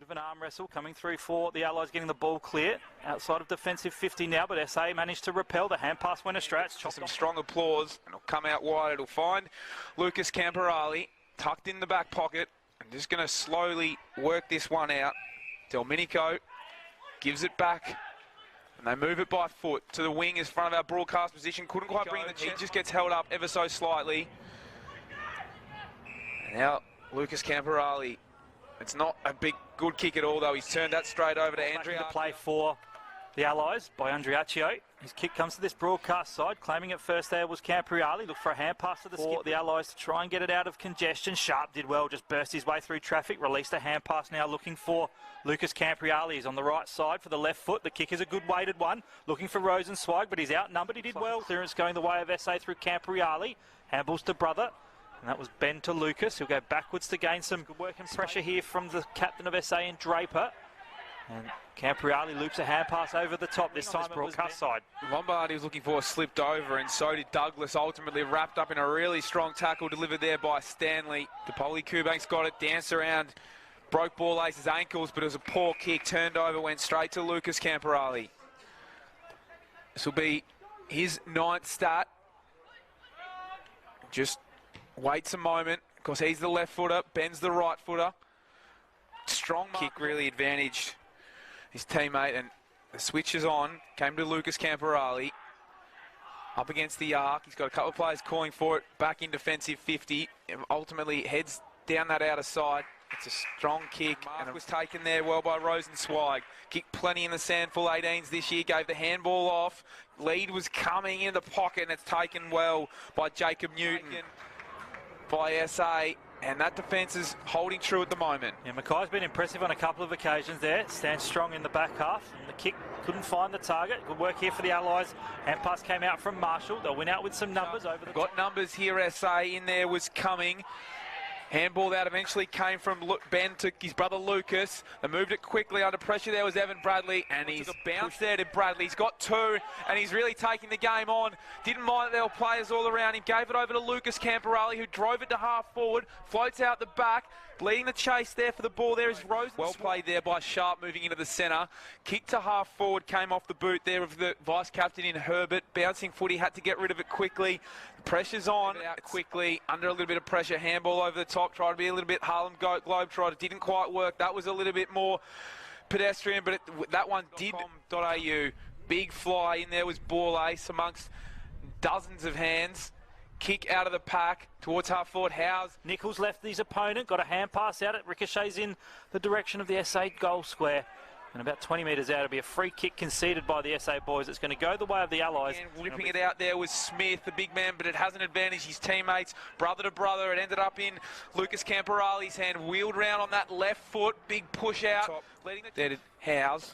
of an arm wrestle coming through for the Allies, getting the ball clear outside of defensive 50 now, but SA managed to repel. The hand pass went astray. Some strong applause, and it'll come out wide. It'll find Lucas Camporeale tucked in the back pocket, and just going to slowly work this one out. Delminico gives it back, and they move it by foot to the wing in front of our broadcast position. Couldn't quite bring the chip, just gets held up ever so slightly. And now Lucas Camporeale. It's not a good kick at all, though. He's turned that straight over to Andrea. To play for the Allies by Andriaccio. His kick comes to this broadcast side. Claiming it first there was Camporeale. Looked for a hand pass to the skip. The Allies to try and get it out of congestion. Sharp did well, just burst his way through traffic. Released a hand pass now, looking for Lucas Camporeale. He's on the right side for the left foot. The kick is a good weighted one. Looking for Rosenzweig, but he's outnumbered. He did well. Clearance going the way of SA through Camporeale. Handballs to Brother. And that was Ben to Lucas. He'll go backwards to gain some good work and pressure here from the captain of SA and Draper. And Camporeale loops a hand pass over the top. This time broadcast side. Lombardi was looking for, slipped over, and so did Douglas. Ultimately wrapped up in a really strong tackle delivered there by Stanley. DePoli Kubank's got it, danced around, broke Ball Ace's ankles, but it was a poor kick, turned over, went straight to Lucas Camporeale. This will be his 9th stat. Just waits a moment, because he's the left footer, Ben's the right footer. Strong kick really advantaged his teammate, and the switch is on. Came to Lucas Camporeale. Up against the arc. He's got a couple of players calling for it. Back in defensive 50. And ultimately heads down that outer side. It's a strong kick, and it was taken there well by Rosenzweig. Kicked plenty in the sand, full 18s this year. Gave the handball off. Lead was coming in the pocket, and it's taken well by Jacob Newton. By SA, and that defence is holding true at the moment. Yeah, Mackay's been impressive on a couple of occasions there. Stands strong in the back half, and the kick couldn't find the target. Good work here for the Allies. Hand pass came out from Marshall. They'll win out with some numbers over the top. Numbers here, SA in there was coming. Handball that eventually came from Ben to his brother Lucas. They moved it quickly under pressure. There was Evan Bradley, and he's bounced there to Bradley. He's got 2, and he's really taking the game on. Didn't mind that there were players all around him. Gave it over to Lucas Camporeale, who drove it to half forward. Floats out the back. Leading the chase there for the ball there is Rose. Well played there by Sharp, moving into the centre. Kick to half forward, came off the boot there of the vice-captain in Herbert. Bouncing footy, had to get rid of it quickly. The pressure's on quickly, under a little bit of pressure. Handball over the top, tried to be a little bit Harlem Globetrotter. Didn't quite work. That was a little bit more pedestrian, but that one did. .au. Big fly in there was Ball Ace amongst dozens of hands. Kick out of the pack towards half forward. Howes. Nichols left his opponent, got a hand pass out. It ricochets in the direction of the SA goal square. And about 20 metres out, it'll be a free kick conceded by the SA boys. It's going to go the way of the Allies. And whipping it out there was Smith, the big man, but it hasn't advantaged his teammates. Brother to brother, it ended up in Lucas Camporeale's hand. Wheeled round on that left foot, big push out. Letting it there to Howes.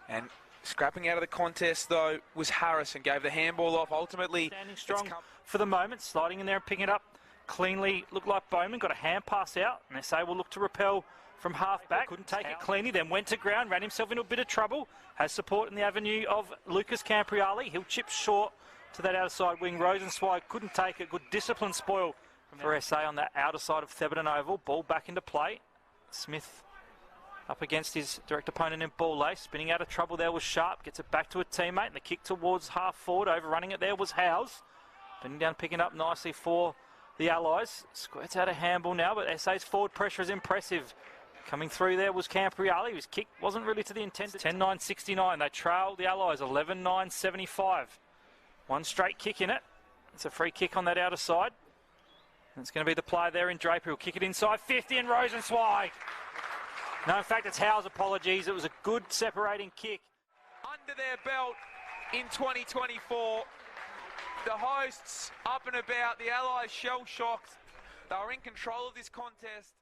And scrapping out of the contest, though, was Harris, and gave the handball off. Ultimately, standing strong for the moment, sliding in there and picking it up cleanly. Looked like Bowman got a hand pass out, and SA will look to repel from half back. Couldn't take it cleanly, then went to ground, ran himself into a bit of trouble. Has support in the avenue of Lucas Camporeale. He'll chip short to that outer side wing. Rosenzweig couldn't take it. Good discipline spoil for SA on that outer side of Theberton Oval. Ball back into play. Smith up against his direct opponent in Ball Ace. Spinning out of trouble there was Sharp. Gets it back to a teammate, and the kick towards half forward. Overrunning it there was Howes. Bending down, picking up nicely for the Allies. Squirts out a handball now, but SA's forward pressure is impressive. Coming through there was Camporeale, whose kick wasn't really to the intended. 10-9-69. They trail the Allies 11-9-75. One straight kick in it. It's a free kick on that outer side. And it's going to be the player there in Draper. He'll kick it inside 50, and Rosenzweig. No, in fact, it's Howe's apologies. It was a good separating kick. Under their belt in 2024. The hosts up and about. The Allies shell-shocked. They were in control of this contest.